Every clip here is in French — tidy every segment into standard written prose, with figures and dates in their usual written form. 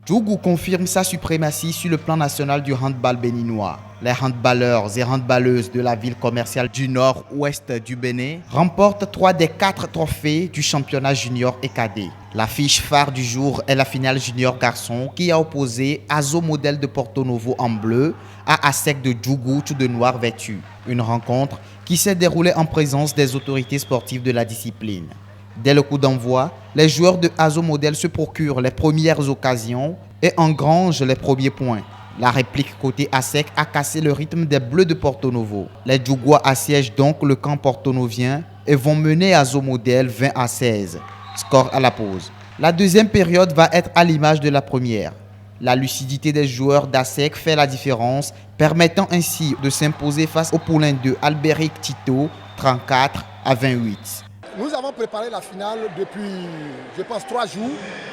Djougou confirme sa suprématie sur le plan national du handball béninois. Les handballeurs et handballeuses de la ville commerciale du nord-ouest du Bénin remportent 3 des 4 trophées du championnat junior et cadet. L'affiche phare du jour est la finale junior garçon qui a opposé Azo Modèle de Porto Novo en bleu à ASEC de Djougou tout de noir vêtu. Une rencontre qui s'est déroulée en présence des autorités sportives de la discipline. Dès le coup d'envoi, les joueurs de Azo Modèle se procurent les premières occasions et engrangent les premiers points. La réplique côté ASEC a cassé le rythme des Bleus de Porto Novo. Les Djougois assiègent donc le camp portonovien et vont mener Azo Modèle 20-16. Score à la pause. La deuxième période va être à l'image de la première. La lucidité des joueurs d'ASEC fait la différence, permettant ainsi de s'imposer face au poulain de Albéric Tito 34-28. Nous avons préparé la finale depuis, je pense, 3 jours.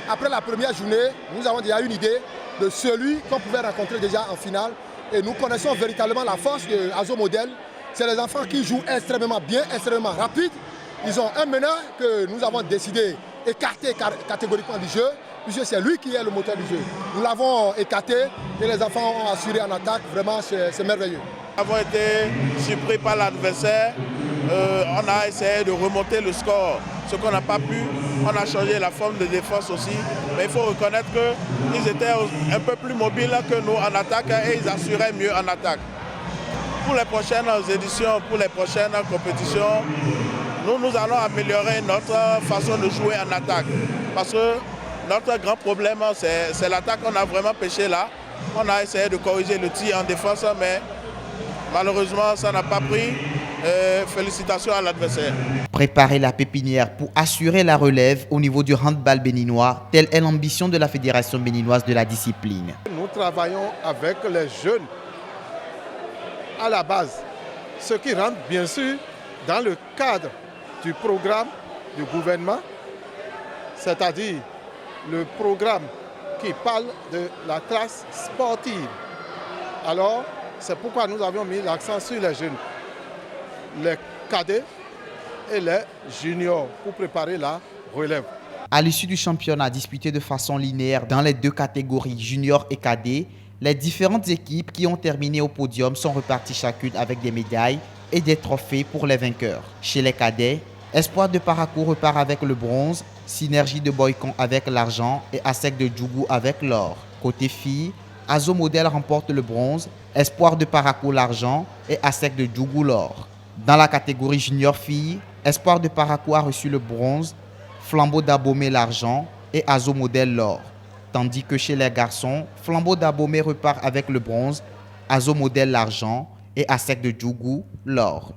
Après la première journée, nous avons déjà une idée de celui qu'on pouvait rencontrer déjà en finale. Et nous connaissons véritablement la force de Azo Modèle. C'est les enfants qui jouent extrêmement bien, extrêmement rapide. Ils ont un meneur que nous avons décidé d'écarter catégoriquement du jeu, puisque c'est lui qui est le moteur du jeu. Nous l'avons écarté et les enfants ont assuré en attaque. Vraiment, c'est merveilleux. Nous avons été surpris par l'adversaire. On a essayé de remonter le score, ce qu'on n'a pas pu. On a changé la forme de défense aussi. Mais il faut reconnaître qu'ils étaient un peu plus mobiles que nous en attaque et ils assuraient mieux en attaque. Pour les prochaines éditions, pour les prochaines compétitions, nous allons améliorer notre façon de jouer en attaque. Parce que notre grand problème, c'est l'attaque qu'on a vraiment pêché là. On a essayé de corriger le tir en défense, mais malheureusement, ça n'a pas pris. Félicitations à l'adversaire. Préparer la pépinière pour assurer la relève au niveau du handball béninois, telle est l'ambition de la Fédération béninoise de la discipline. Nous travaillons avec les jeunes à la base, ce qui rentre bien sûr dans le cadre du programme du gouvernement, c'est-à-dire le programme qui parle de la classe sportive. Alors, c'est pourquoi nous avions mis l'accent sur les jeunes, les cadets et les juniors pour préparer la relève. À l'issue du championnat disputé de façon linéaire dans les 2 catégories juniors et cadets, les différentes équipes qui ont terminé au podium sont reparties chacune avec des médailles et des trophées pour les vainqueurs. Chez les cadets, Espoir de Parakou repart avec le bronze, Synergie de Boycon avec l'argent et ASEC de Djougou avec l'or. Côté filles, Azo Modèle remporte le bronze, Espoir de Parakou l'argent et ASEC de Djougou l'or. Dans la catégorie junior filles, Espoir de Parakou a reçu le bronze, Flambeau d'Abomey l'argent et Azo Modèle l'or. Tandis que chez les garçons, Flambeau d'Abomey repart avec le bronze, Azo Modèle l'argent et ASEC de Djougou l'or.